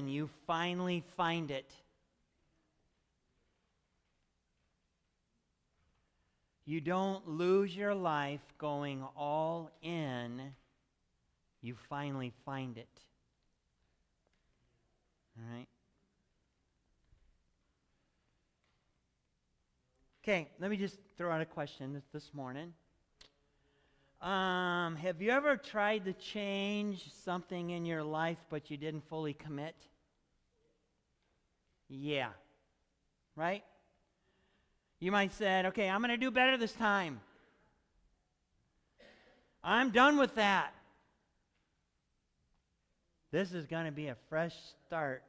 in, you finally find it. You don't lose your life going all in. You finally find it. All right? Okay, let me just throw out a question this morning. Have you ever tried to change something in your life but you didn't fully commit? Yeah. Right? You might say, okay, I'm going to do better this time. I'm done with that. This is going to be a fresh start.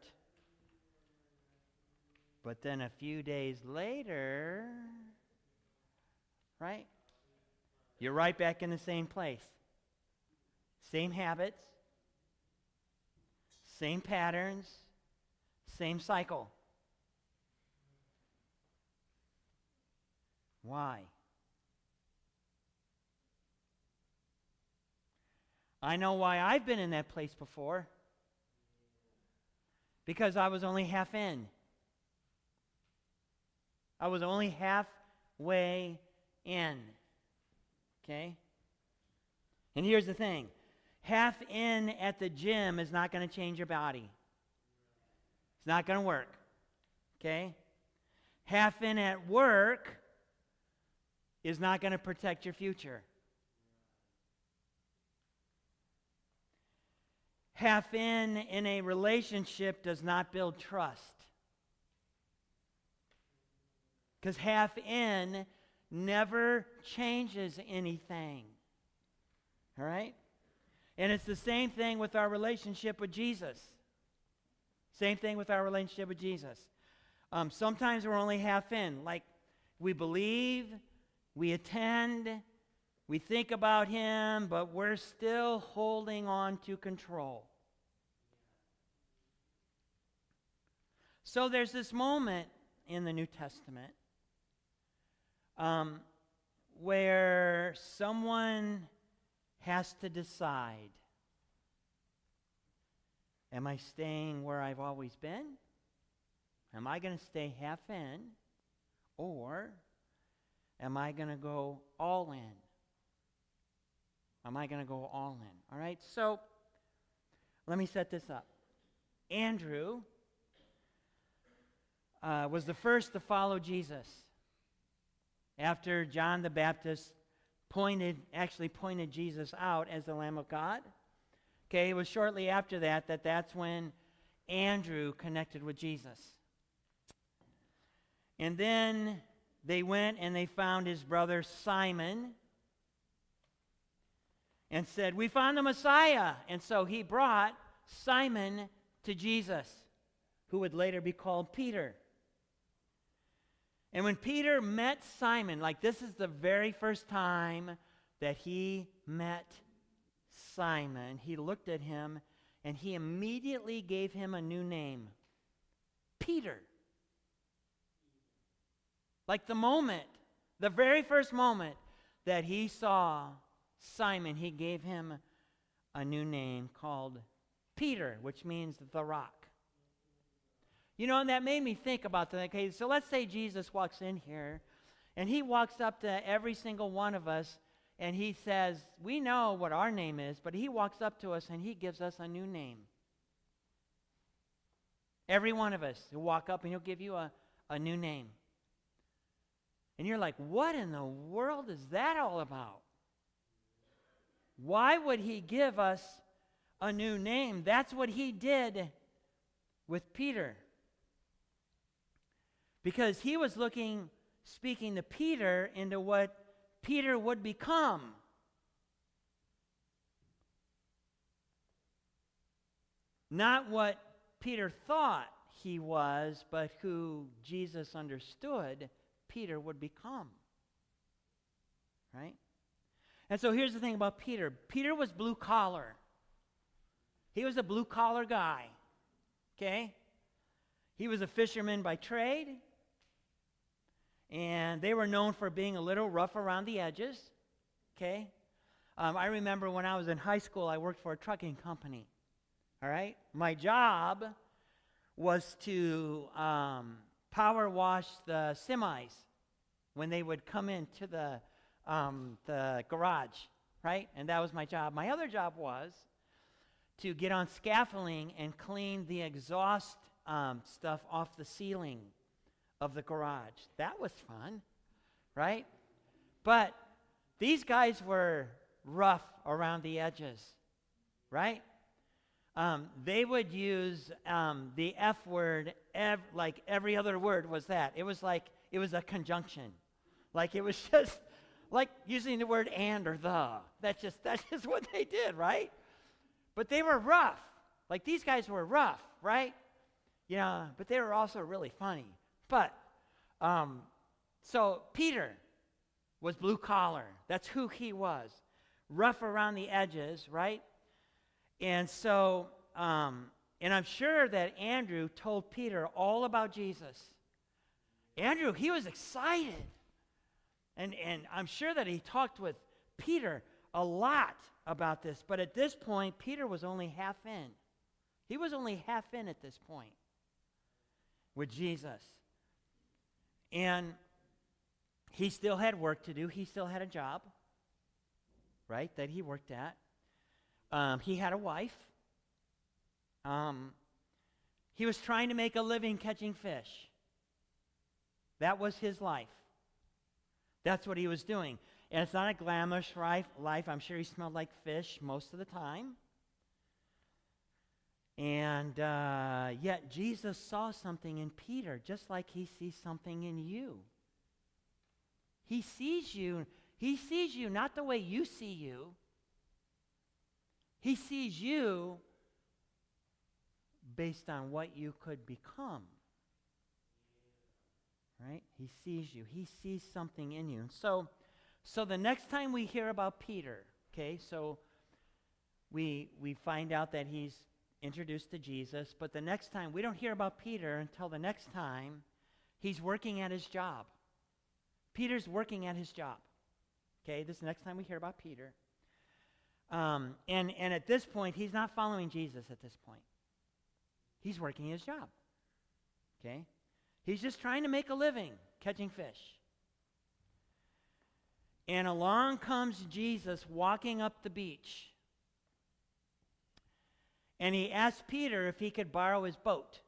But then a few days later, right? You're right back in the same place. Same habits, same patterns, same cycle. Why? I know why I've been in that place before. Because I was only half in. I was only halfway in. Okay? And here's the thing. Half in at the gym is not going to change your body. It's not going to work. Okay? Half in at work is not going to protect your future. Half in a relationship does not build trust. Because half in never changes anything. All right? And it's the same thing with our relationship with Jesus. Same thing with our relationship with Jesus. Sometimes we're only half in. Like, we believe, we attend, we think about him, but we're still holding on to control. So there's this moment in the New Testament where someone has to decide, am I staying where I've always been? Am I going to stay half in? Or am I going to go all in? Am I going to go all in? All right, so let me set this up. Andrew was the first to follow Jesus after John the Baptist pointed Jesus out as the Lamb of God. Okay, it was shortly after that's when Andrew connected with Jesus. And then they went and they found his brother Simon and said, we found the Messiah. And so he brought Simon to Jesus, who would later be called Peter. And when Peter met Simon, like this is the very first time that he met Simon, he looked at him and he immediately gave him a new name, Peter. Like the very first moment that he saw Simon, he gave him a new name called Peter, which means the rock. You know, and that made me think about that. Okay, so let's say Jesus walks in here, and he walks up to every single one of us, and he says, we know what our name is, but he walks up to us and he gives us a new name. Every one of us will walk up and he'll give you a new name. And you're like, what in the world is that all about? Why would he give us a new name? That's what he did with Peter. Because he was speaking to Peter into what Peter would become. Not what Peter thought he was, but who Jesus understood Peter would become. Right? And so here's the thing about Peter. Peter was blue collar. He was a blue collar guy. Okay? He was a fisherman by trade. And they were known for being a little rough around the edges. Okay? I remember when I was in high school, I worked for a trucking company. All right? My job was to power wash the semis when they would come into the garage, right? And that was my job. My other job was to get on scaffolding and clean the exhaust stuff off the ceiling of the garage. That was fun, right? But these guys were rough around the edges, right? They would use the F word, like every other word was that. It was like, it was a conjunction. Like it was just like using the word and or the. That's just what they did, right? But they were rough. Like these guys were rough, right? Yeah, but they were also really funny. But, so Peter was blue collar. That's who he was. Rough around the edges, right? And so, and I'm sure that Andrew told Peter all about Jesus. Andrew, he was excited. And I'm sure that he talked with Peter a lot about this. But at this point, Peter was only half in. He was only half in at this point with Jesus. And he still had work to do. He still had a job, right, that he worked at. He had a wife. He was trying to make a living catching fish. That was his life. That's what he was doing. And it's not a glamorous life. I'm sure he smelled like fish most of the time. And yet Jesus saw something in Peter, just like he sees something in you. He sees you. He sees you not the way you see you. He sees you based on what you could become. Right? He sees you. He sees something in you. And so the next time we hear about Peter, okay, so we find out that he's introduced to Jesus, but the next time, we don't hear about Peter until the next time he's working at his job. Peter's working at his job. Okay, this is the next time we hear about Peter. And at this point, he's not following Jesus at this point. He's working his job. Okay? He's just trying to make a living catching fish. And along comes Jesus walking up the beach. And he asked Peter if he could borrow his boat.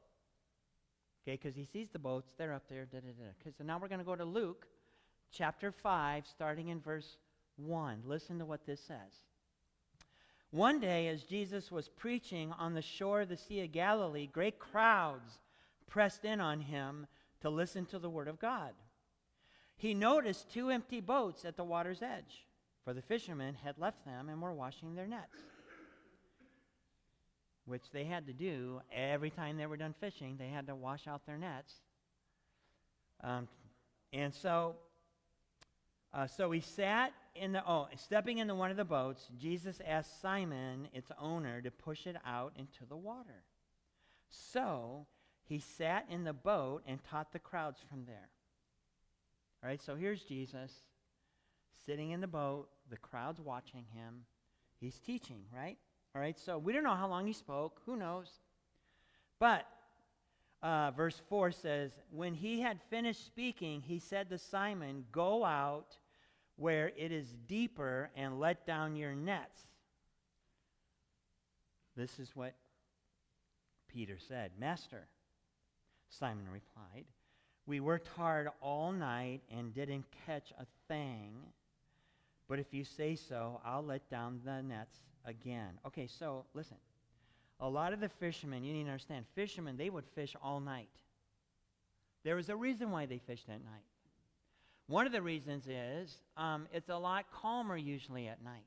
Okay, because he sees the boats. They're up there. Okay, so now we're going to go to Luke chapter 5, starting in verse 1. Listen to what this says. One day, as Jesus was preaching on the shore of the Sea of Galilee, great crowds pressed in on him to listen to the word of God. He noticed 2 empty boats at the water's edge, for the fishermen had left them and were washing their nets, which they had to do every time they were done fishing. They had to wash out their nets. And so he sat stepping into one of the boats, Jesus asked Simon, its owner, to push it out into the water. So he sat in the boat and taught the crowds from there. All right, so here's Jesus sitting in the boat, the crowd's watching him. He's teaching, right? All right, so we don't know how long he spoke. Who knows? But verse 4 says, when he had finished speaking, he said to Simon, go out where it is deeper and let down your nets. This is what Peter said. Master, Simon replied, we worked hard all night and didn't catch a thing. But if you say so, I'll let down the nets again. Okay, so listen. A lot of the fishermen, you need to understand, fishermen, they would fish all night. There was a reason why they fished at night. One of the reasons is it's a lot calmer usually at night.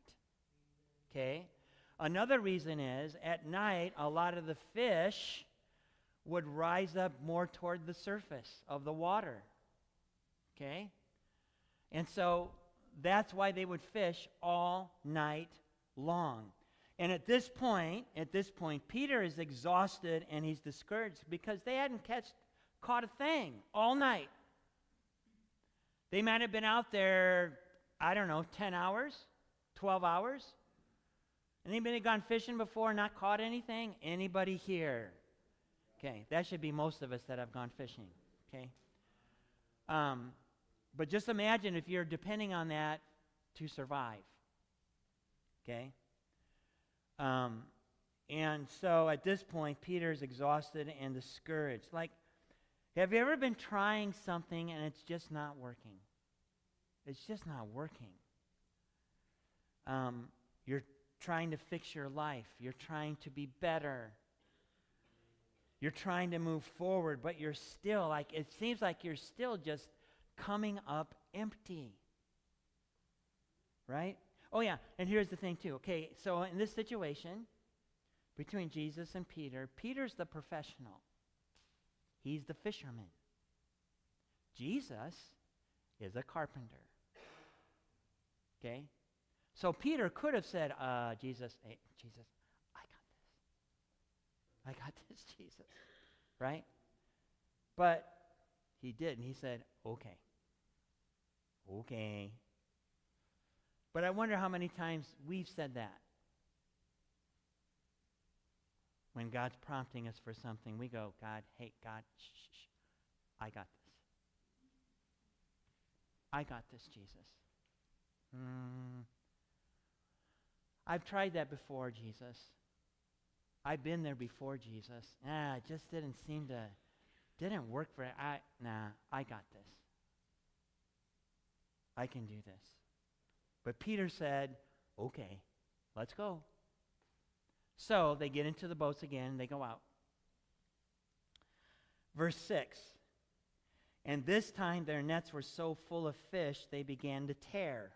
Okay? Another reason is at night, a lot of the fish would rise up more toward the surface of the water. Okay? And so that's why they would fish all night long. And at this point, Peter is exhausted and he's discouraged because they hadn't caught a thing all night. They might have been out there, 10 hours, 12 hours. Anybody gone fishing before and not caught anything? Anybody here? Okay, that should be most of us that have gone fishing. Okay? But just imagine if you're depending on that to survive. Okay? And so at this point, Peter's exhausted and discouraged. Like, have you ever been trying something and it's just not working? It's just not working. You're trying to fix your life. You're trying to be better. You're trying to move forward, but you're still like, it seems like you're still just coming up empty. Right? Oh, yeah, and here's the thing, too. Okay, so in this situation, between Jesus and Peter, Peter's the professional. He's the fisherman. Jesus is a carpenter. Okay? So Peter could have said, Jesus, hey, Jesus, I got this, Jesus. Right? But he didn't. He said, okay. Okay. But I wonder how many times we've said that. When God's prompting us for something, we go, God, hey, God, shh, I got this. I got this, Jesus. I've tried that before, Jesus. I've been there before, Jesus. It just didn't work for it. I got this. I can do this. But Peter said, okay, let's go. So they get into the boats again, and they go out. Verse 6, and this time their nets were so full of fish, they began to tear.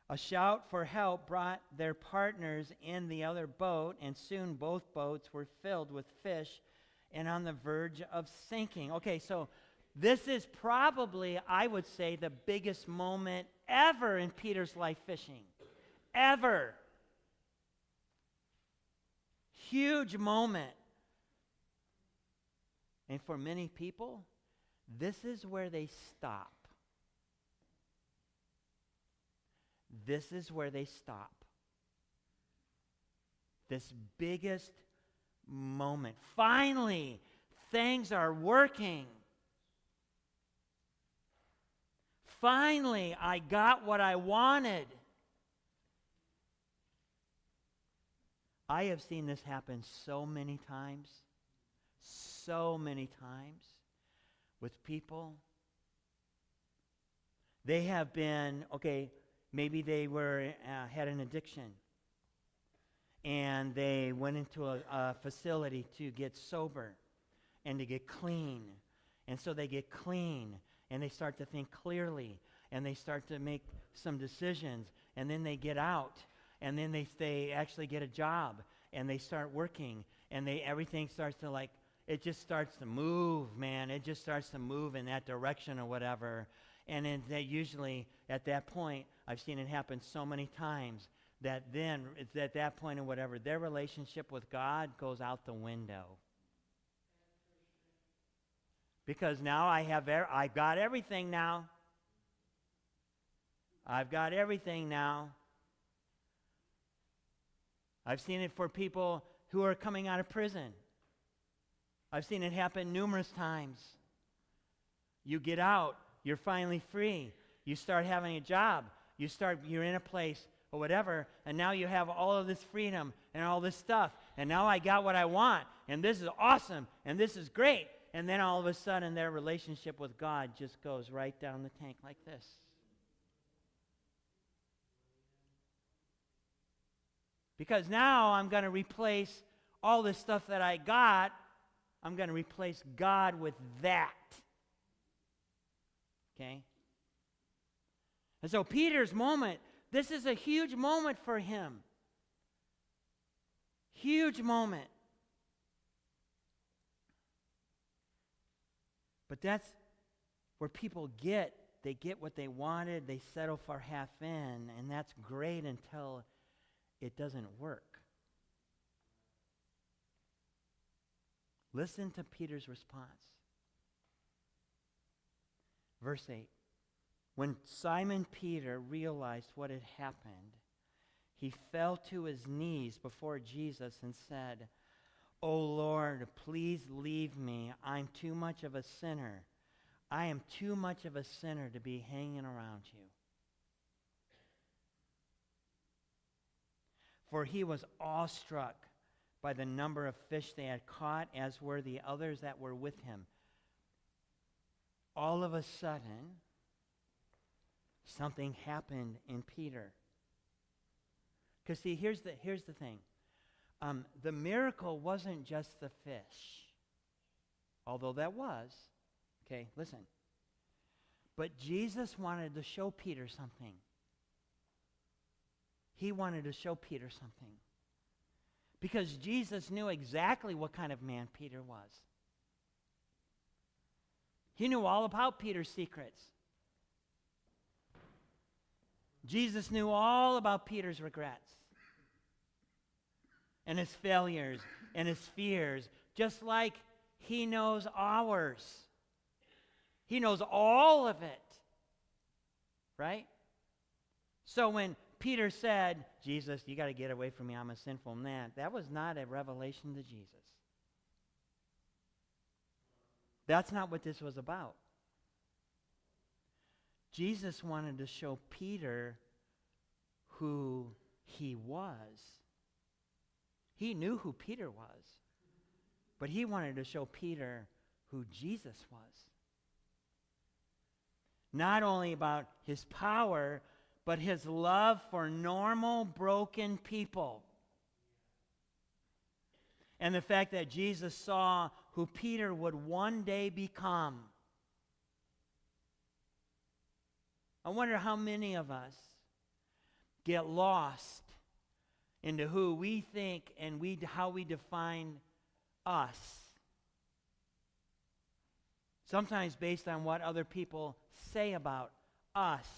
A shout for help brought their partners in the other boat, and soon both boats were filled with fish and on the verge of sinking. Okay, so this is probably, I would say, the biggest moment ever in Peter's life fishing. Ever. Huge moment. And for many people, this is where they stop. This is where they stop. This biggest moment. Finally, things are working. Finally, I got what I wanted. I have seen this happen so many times with people. They have been, maybe they had an addiction, and they went into a facility to get sober and to get clean. And so they get clean, and they start to think clearly, and they start to make some decisions, and then they get out, and then they actually get a job, and they start working, and everything starts to it just starts to move, man. It just starts to move in that direction or whatever. And then they usually, at that point, I've seen it happen so many times, that then, it's at that point or whatever, their relationship with God goes out the window. Because now I've got everything now. I've got everything now. I've seen it for people who are coming out of prison. I've seen it happen numerous times. You get out, you're finally free. You start having a job. You're in a place or whatever, and now you have all of this freedom and all this stuff. And now I got what I want, and this is awesome, and this is great. And then all of a sudden, their relationship with God just goes right down the tank like this. Because now I'm going to replace all this stuff that I got. I'm going to replace God with that. Okay? And so Peter's moment, this is a huge moment for him. Huge moment. But that's where people they get what they wanted, they settle for half in, and that's great until it doesn't work. Listen to Peter's response. Verse 8. When Simon Peter realized what had happened, he fell to his knees before Jesus and said, "O please leave me. I'm too much of a sinner. I am too much of a sinner to be hanging around you. For he was awestruck by the number of fish they had caught, as were the others that were with him. All of a sudden, something happened in Peter. Because see, here's the thing. The miracle wasn't just the fish, although that was. Okay, listen. But Jesus wanted to show Peter something. He wanted to show Peter something. Because Jesus knew exactly what kind of man Peter was. He knew all about Peter's secrets. Jesus knew all about Peter's regrets and his failures and his fears, just like he knows ours. He knows all of it. Right? So when Peter said, Jesus, you got to get away from me, I'm a sinful man, that was not a revelation to Jesus. That's not what this was about. Jesus wanted to show Peter who he was. He knew who Peter was, but he wanted to show Peter who Jesus was. Not only about his power, but his love for normal, broken people. And the fact that Jesus saw who Peter would one day become. I wonder how many of us get lost into who we think and how we define us. Sometimes based on what other people say about us.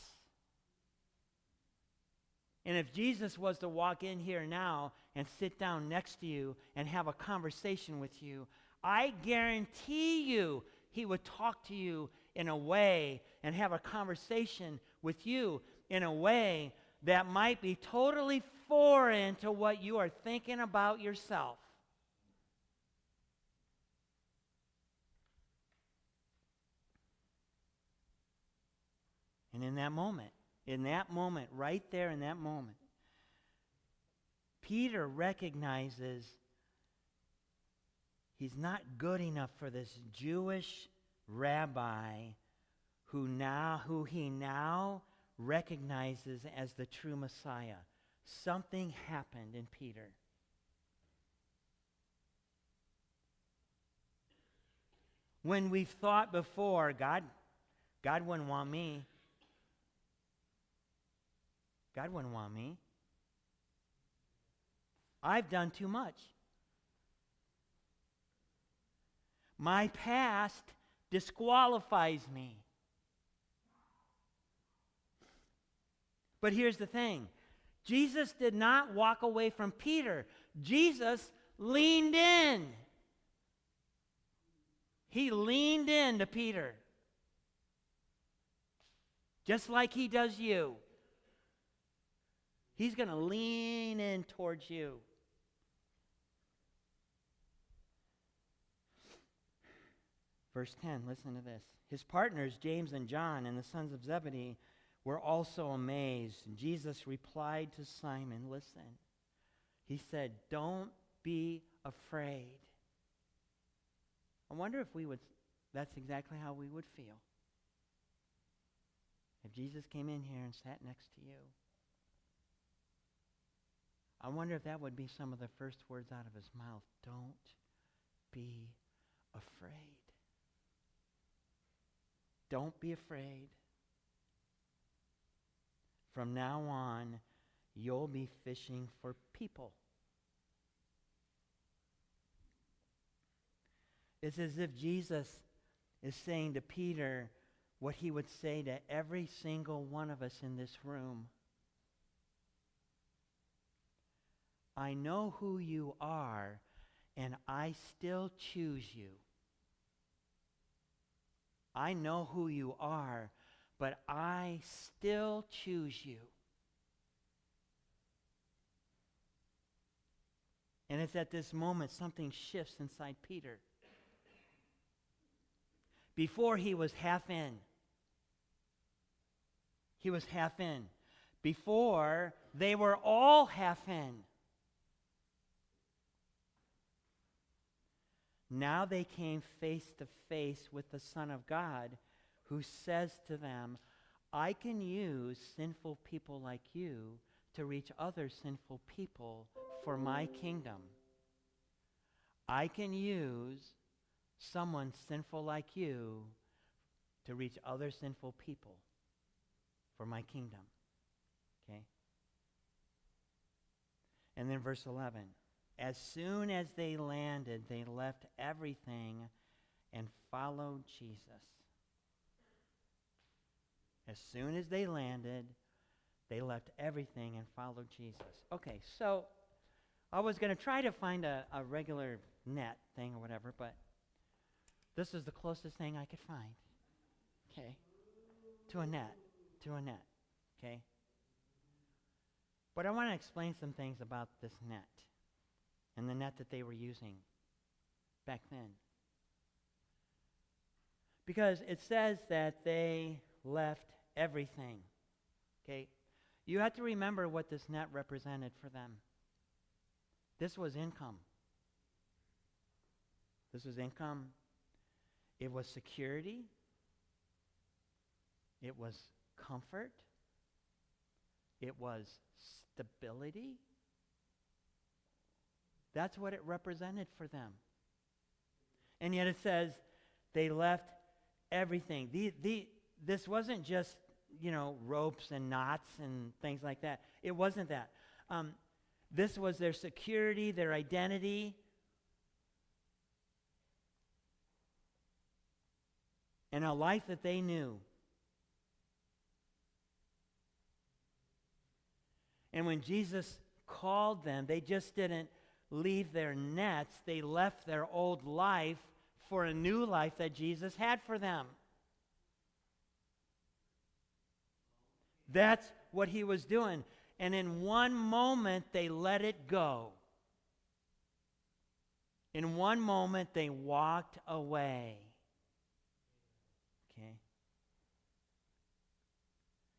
And if Jesus was to walk in here now and sit down next to you and have a conversation with you, I guarantee you he would talk to you in a way and have a conversation with you in a way that might be totally foreign to what you are thinking about yourself. And in that moment, right there in that moment, Peter recognizes he's not good enough for this Jewish rabbi who he now recognizes as the true Messiah. Something happened in Peter. When we've thought before, God wouldn't want me. God wouldn't want me. I've done too much. My past disqualifies me. But here's the thing. Jesus did not walk away from Peter. Jesus leaned in. He leaned in to Peter. Just like he does you. He's going to lean in towards you. Verse 10, listen to this. His partners, James and John, and the sons of Zebedee, were also amazed. And Jesus replied to Simon, listen. He said, don't be afraid. I wonder if that's exactly how we would feel. If Jesus came in here and sat next to you. I wonder if that would be some of the first words out of his mouth. Don't be afraid. Don't be afraid. From now on, you'll be fishing for people. It's as if Jesus is saying to Peter what he would say to every single one of us in this room. I know who you are, and I still choose you. I know who you are, but I still choose you. And it's at this moment something shifts inside Peter. Before he was half in. He was half in. Before, they were all half in. Now they came face to face with the Son of God, who says to them, I can use sinful people like you to reach other sinful people for my kingdom. I can use someone sinful like you to reach other sinful people for my kingdom. Okay? And then verse 11. As soon as they landed, they left everything and followed Jesus. As soon as they landed, they left everything and followed Jesus. Okay, so I was going to try to find a regular net thing or whatever, but this is the closest thing I could find. Okay? To a net. Okay? But I want to explain some things about this net and the net that they were using back then. Because it says that they left everything. Okay? You have to remember what this net represented for them. This was income. This was income. It was security. It was comfort. It was stability. That's what it represented for them. And yet it says they left everything. This wasn't just, ropes and knots and things like that. It wasn't that. This was their security, their identity. And a life that they knew. And when Jesus called them, they just didn't leave their nets. They left their old life for a new life that Jesus had for them. That's what he was doing. And in one moment, they let it go. In one moment, they walked away. Okay?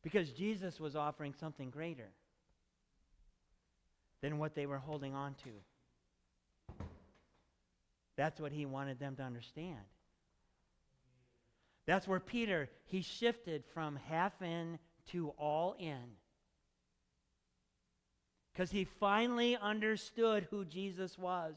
Because Jesus was offering something greater than what they were holding on to. That's what he wanted them to understand. That's where Peter, he shifted from half in to all in. Because he finally understood who Jesus was.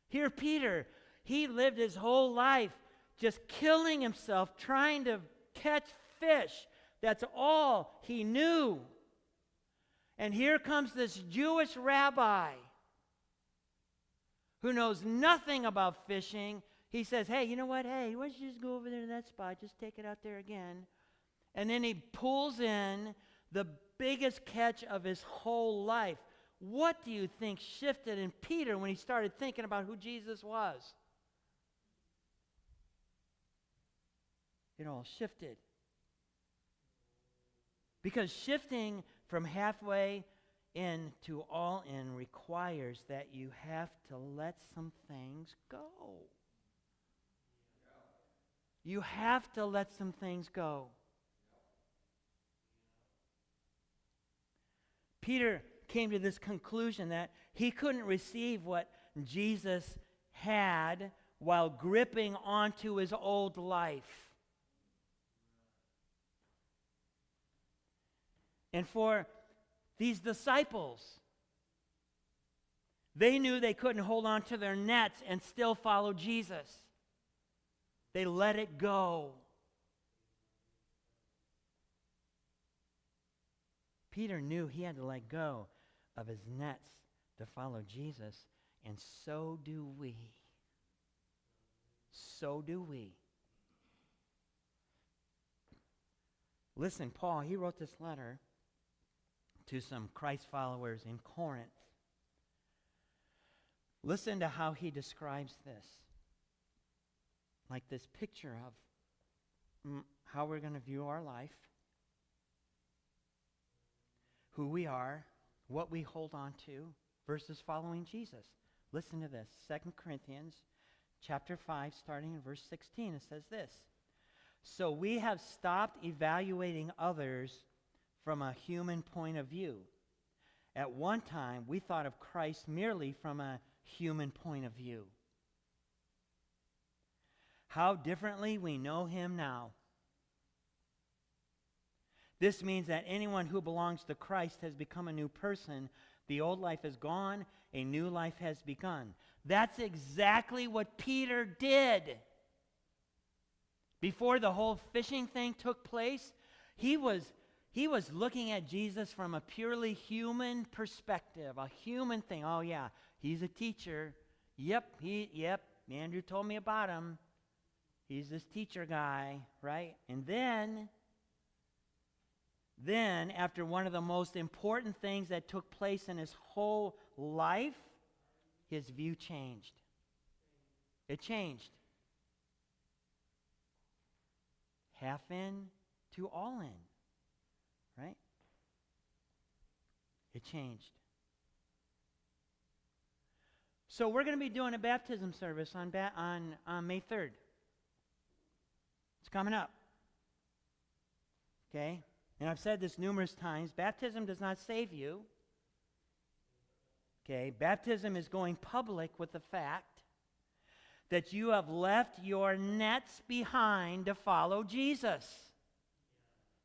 Here, Peter, he lived his whole life just killing himself, trying to catch fish. That's all he knew. And here comes this Jewish rabbi who knows nothing about fishing. He says, hey, you know what? Hey, why don't you just go over there to that spot? Just take it out there again. And then he pulls in the biggest catch of his whole life. What do you think shifted in Peter when he started thinking about who Jesus was? It all shifted. Because shifting from halfway in to all in requires that you have to let some things go. You have to let some things go. Peter came to this conclusion that he couldn't receive what Jesus had while gripping onto his old life. And for these disciples, they knew they couldn't hold on to their nets and still follow Jesus. They let it go. Peter knew he had to let go of his nets to follow Jesus, and so do we. So do we. Listen, Paul, he wrote this letter to some Christ followers in Corinth. Listen to how he describes this. Like this picture of how we're going to view our life, who we are, what we hold on to versus following Jesus. Listen to this. 2 Corinthians chapter 5, starting in verse 16, it says this. So we have stopped evaluating others from a human point of view. At one time, we thought of Christ merely from a human point of view. How differently we know him now. This means that anyone who belongs to Christ has become a new person. The old life is gone, a new life has begun. That's exactly what Peter did. Before the whole fishing thing took place, he was looking at Jesus from a purely human perspective, a human thing. Oh yeah, he's a teacher. Yep, Andrew told me about him. He's this teacher guy, right? And then after one of the most important things that took place in his whole life, his view changed. It changed. Half in to all in, right? It changed. So we're going to be doing a baptism service on May 3rd. It's coming up. Okay? And I've said this numerous times. Baptism does not save you. Okay? Baptism is going public with the fact that you have left your nets behind to follow Jesus.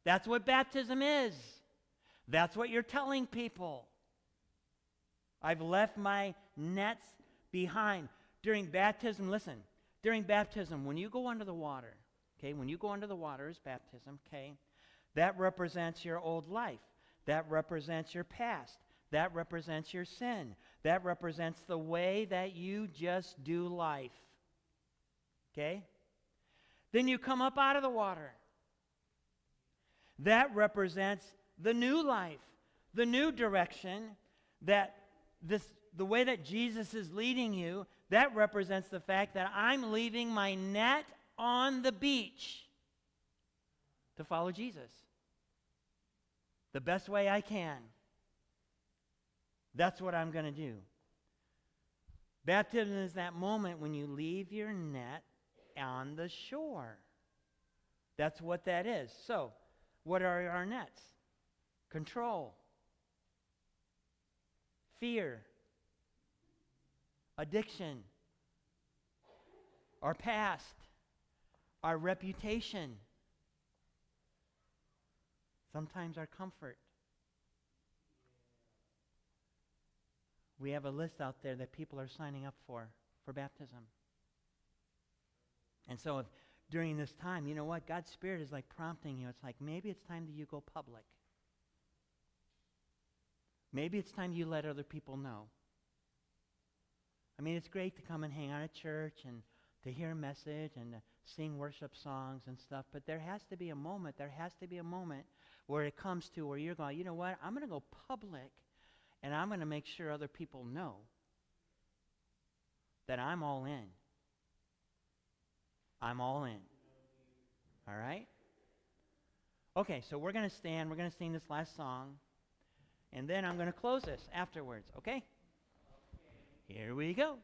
That's what baptism is. That's what you're telling people. I've left my nets behind. During baptism, listen, during baptism, when you go under the water, okay, when you go under the water is baptism, okay, that represents your old life. That represents your past. That represents your sin. That represents the way that you just do life. Okay? Then you come up out of the water. That represents the new life, the new direction, the way that Jesus is leading you. That represents the fact that I'm leaving my net on the beach to follow Jesus the best way I can. That's what I'm going to do. Baptism is that moment when you leave your net on the shore. That's what that is. So, what are our nets? Control, fear, addiction, our past, our reputation, sometimes our comfort. We have a list out there that people are signing up for baptism. And so during this time, you know what? God's Spirit is like prompting you. It's like, maybe it's time that you go public. Maybe it's time you let other people know. I mean, it's great to come and hang out at church and to hear a message and to sing worship songs and stuff, but there has to be a moment where it comes to where you're going, you know what? I'm going to go public, and I'm going to make sure other people know that I'm all in. I'm all in. All right? Okay, so we're going to stand. We're going to sing this last song, and then I'm going to close this afterwards, okay? Here we go.